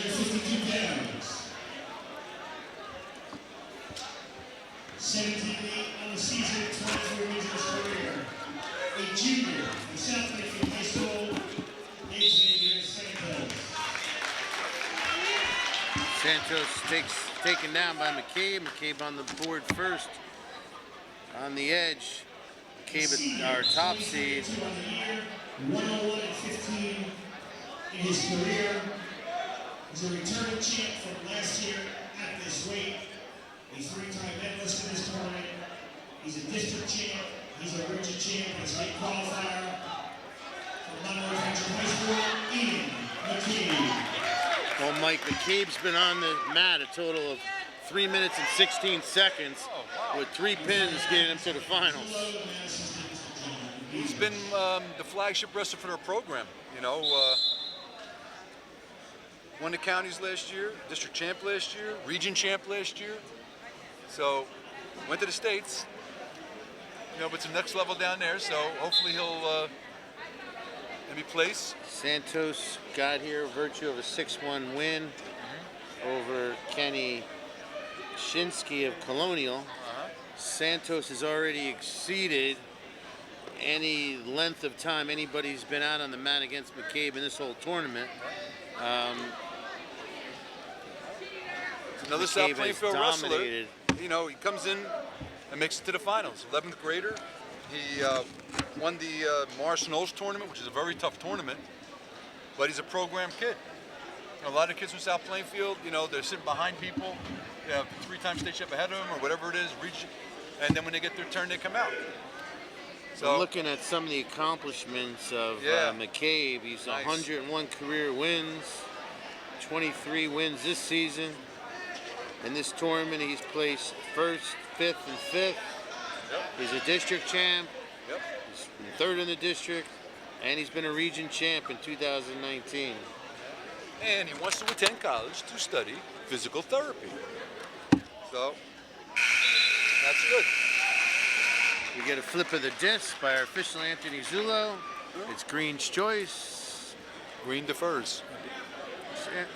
152 pounds. 17-8 on the season, 24 wins in his career. A junior from South Plainfield High School, Xavier Santos. Santos taken down by McCabe. McCabe on the board first. On the edge, McCabe our top seed. 101-15 in his career. He's a returning champ from last year at this weight. He's three-time medalist in this tournament. He's a district champ. He's a region champ. He's a late qualifier from Monroe High School. Ian McCabe. Well, Mike, McCabe's been on the mat a total of 3 minutes and 16 seconds with 3 pins getting him to the finals. He's been the flagship wrestler for our program. You know, won the counties last year, district champ last year, region champ last year. So went to the States. You know, but it's the next level down there. So hopefully he'll maybe place. Santos got here virtue of a 6-1 win over Kenny Shinsky of Colonial. Santos has already exceeded any length of time anybody's been out on the mat against McCabe in this whole tournament. Another South Plainfield wrestler. You know, he comes in and makes it to the finals. 11th grader. He won the Morris Knowles tournament, which is a very tough tournament. But he's a program kid. You know, a lot of kids from South Plainfield, you know, they're sitting behind people. They have 3-time state champ ahead of them or whatever it is, and then when they get their turn, they come out. So looking at some of the accomplishments of McCabe, he's 101 career wins, 23 wins this season. In this tournament, he's placed 1st, 5th, and 5th. He's a district champ. He's 3rd in the district, and he's been a region champ in 2019. And he wants to attend college to study physical therapy. So that's good. We get a flip of the disc by our official Anthony Zullo. It's Green's choice. Green defers.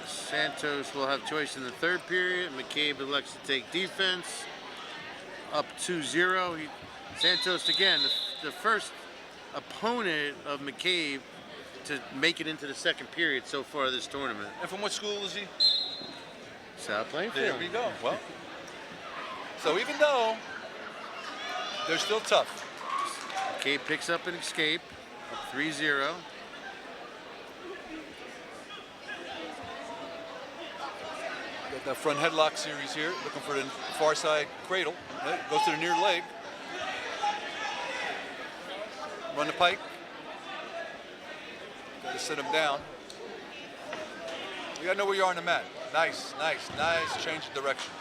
Santos will have choice in the 3rd period. McCabe elects to take defense. Up 2-0. Santos again, the first opponent of McCabe to make it into the 2nd period so far this tournament. And from what school is he? South Plainfield. There we go. Well, so even though they're still tough. McCabe picks up an escape, up 3-0. Got that front headlock series here, looking for the far side cradle. Goes to the near leg. Run the pike. Got to sit him down. You got to know where you are on the mat. Nice, nice, nice change of direction.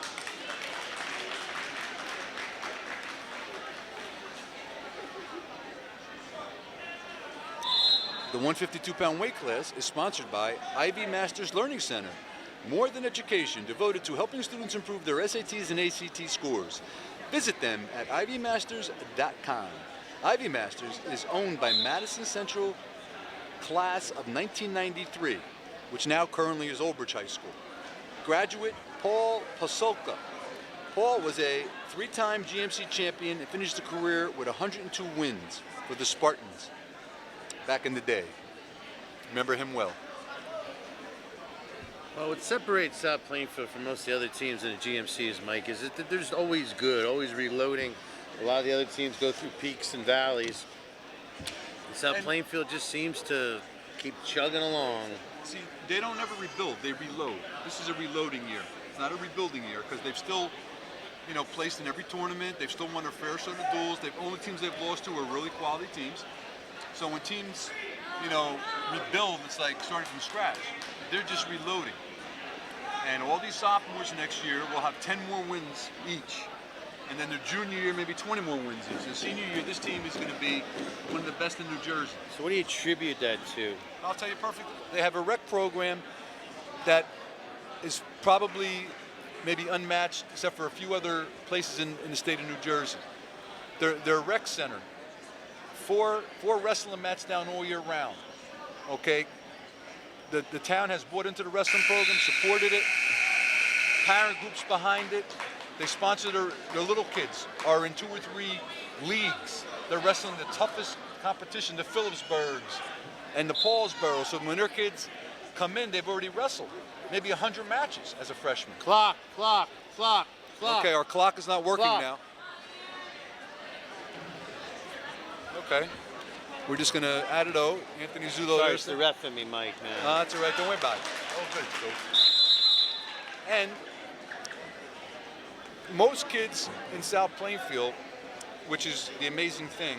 The 152-pound weight class is sponsored by Ivy Masters Learning Center. More than education, devoted to helping students improve their SATs and ACT scores. Visit them at ivymasters.com. Ivy Masters is owned by Madison Central class of 1993, which now currently is Old Bridge High School. Graduate Paul Pasolka. Paul was a 3-time GMC champion and finished the career with 102 wins for the Spartans back in the day. Remember him well. Well, what separates South Plainfield from most of the other teams in the GMC is, Mike, is that they're just always good, always reloading. A lot of the other teams go through peaks and valleys. And South Plainfield just seems to keep chugging along. See, they don't ever rebuild, they reload. This is a reloading year. It's not a rebuilding year because they've still, you know, placed in every tournament. They've still won their fair share of duels. The only teams they've lost to are really quality teams. So when teams, you know, rebuild, it's like starting from scratch. They're just reloading. And all these sophomores next year will have 10 more wins each. And then their junior year, maybe 20 more wins each. And senior year, this team is going to be one of the best in New Jersey. So what do you attribute that to? I'll tell you perfectly. They have a rec program that is probably maybe unmatched except for a few other places in the state of New Jersey. Their rec center, four wrestling mats down all year round, okay? the town has bought into the wrestling program, supported it, parent groups behind it. They sponsor their little kids, are in 2 or 3 leagues. They're wrestling the toughest competition, the Phillipsburgs and the Paulsboro. So when their kids come in, they've already wrestled maybe 100 matches as a freshman. Clock. Okay, our clock is not working now. Okay. We're just going to add it out. Anthony Zulo. Sorry, it's the ref in me, Mike, man. That's all right. Don't worry about it. Oh, good. And most kids in South Plainfield, which is the amazing thing,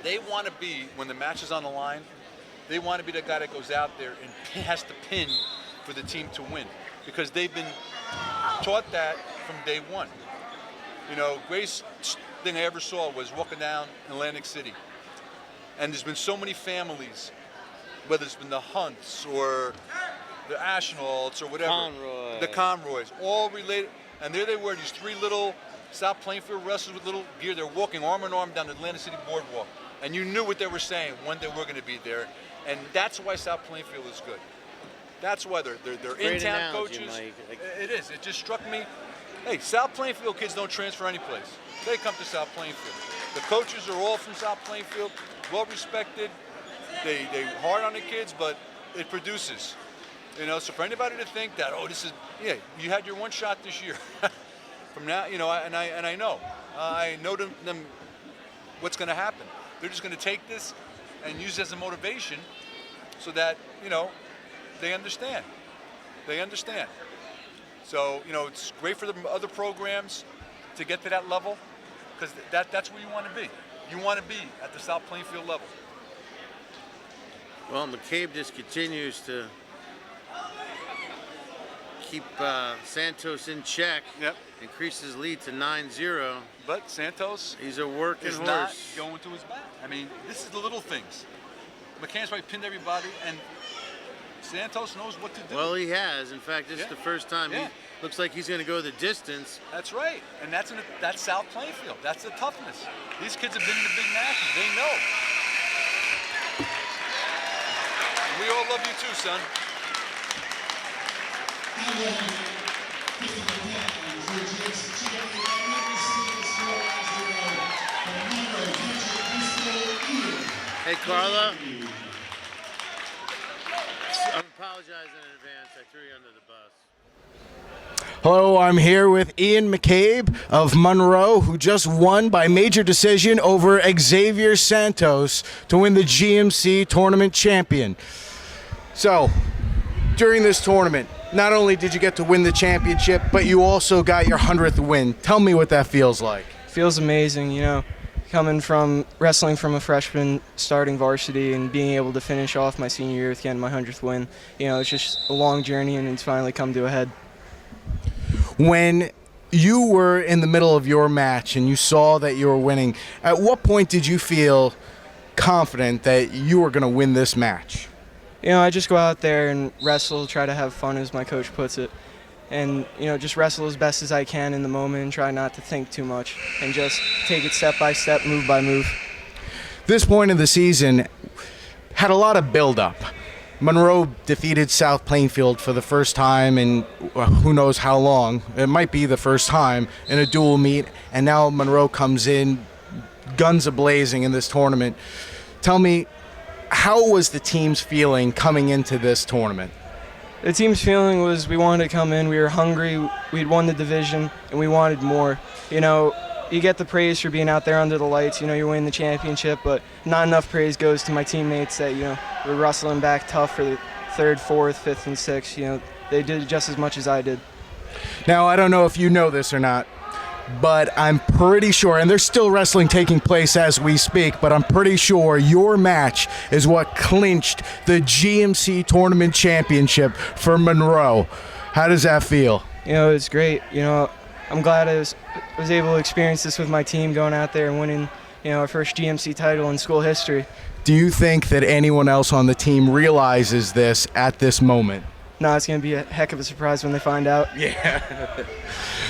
they want to be, when the match is on the line, they want to be the guy that goes out there and has to pin for the team to win, because they've been taught that from day one. You know, greatest thing I ever saw was walking down Atlantic City, and there's been so many families, whether it's been the Hunts or the Ashnalts or whatever, the Conroys, all related, and there they were, these 3 little South Plainfield wrestlers with little gear. They're walking arm in arm down the Atlantic City boardwalk, and you knew what they were saying when they were going to be there, and that's why South Plainfield is good. That's why they're in-town coaches. Mike. It is. It just struck me. Hey, South Plainfield kids don't transfer any place. They come to South Plainfield. The coaches are all from South Plainfield, well respected. They hard on the kids, but it produces. You know, so for anybody to think that, oh, this is, yeah, you had your one shot this year. From now, you know, I know them what's going to happen. They're just going to take this and use it as a motivation, so that, you know, they understand. They understand. So, you know, it's great for the other programs to get to that level, because that's where you want to be. You want to be at the South Plainfield level. Well, McCabe just continues to keep Santos in check. Yep. Increases lead to 9-0. But Santos, he's a working horse. Not going to his back. I mean, this is the little things. McCabe's probably pinned everybody, and Santos knows what to do. Well, he has. In fact, this is the first time. He looks like he's going to go the distance. That's right, and that's South Plainfield. That's the toughness. These kids have been in the big matches. They know. And we all love you too, son. Hey, Carla. I'm apologizing in advance. I threw you under the bus. Hello, I'm here with Ian McCabe of Monroe, who just won by major decision over Xavier Santos to win the GMC tournament champion. So, during this tournament, not only did you get to win the championship, but you also got your 100th win. Tell me what that feels like. Feels amazing, you know, coming from wrestling from a freshman, starting varsity, and being able to finish off my senior year with getting my 100th win. You know, it's just a long journey, and it's finally come to a head. When you were in the middle of your match and you saw that you were winning, at what point did you feel confident that you were going to win this match? You know, I just go out there and wrestle, try to have fun, as my coach puts it. And, you know, just wrestle as best as I can in the moment and try not to think too much and just take it step by step, move by move. This point of the season had a lot of build-up. Monroe defeated South Plainfield for the first time in who knows how long. It might be the first time in a dual meet, and now Monroe comes in guns a-blazing in this tournament. Tell me, how was the team's feeling coming into this tournament? The team's feeling was we wanted to come in, we were hungry, we'd won the division, and we wanted more. You know, you get the praise for being out there under the lights, you know, you're winning the championship, but not enough praise goes to my teammates that, you know, were wrestling back tough for the 3rd, 4th, 5th, and 6th. You know, they did just as much as I did. Now, I don't know if you know this or not, but I'm pretty sure, and there's still wrestling taking place as we speak, but I'm pretty sure your match is what clinched the GMC tournament championship for Monroe. How does that feel? You know, it's great. You know, I'm glad I was able to experience this with my team, going out there and winning, you know, our first GMC title in school history. Do you think that anyone else on the team realizes this at this moment? No, it's going to be a heck of a surprise when they find out. Yeah.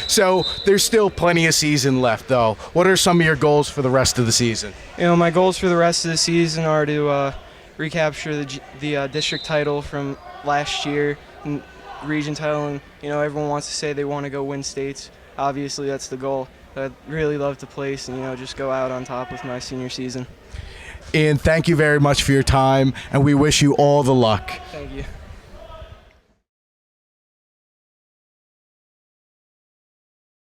So there's still plenty of season left, though. What are some of your goals for the rest of the season? You know, my goals for the rest of the season are to recapture the district title from last year, and region title, and everyone wants to say they want to go win states. Obviously, that's the goal. I'd really love to place and just go out on top with my senior season. Ian, thank you very much for your time, and we wish you all the luck. Thank you.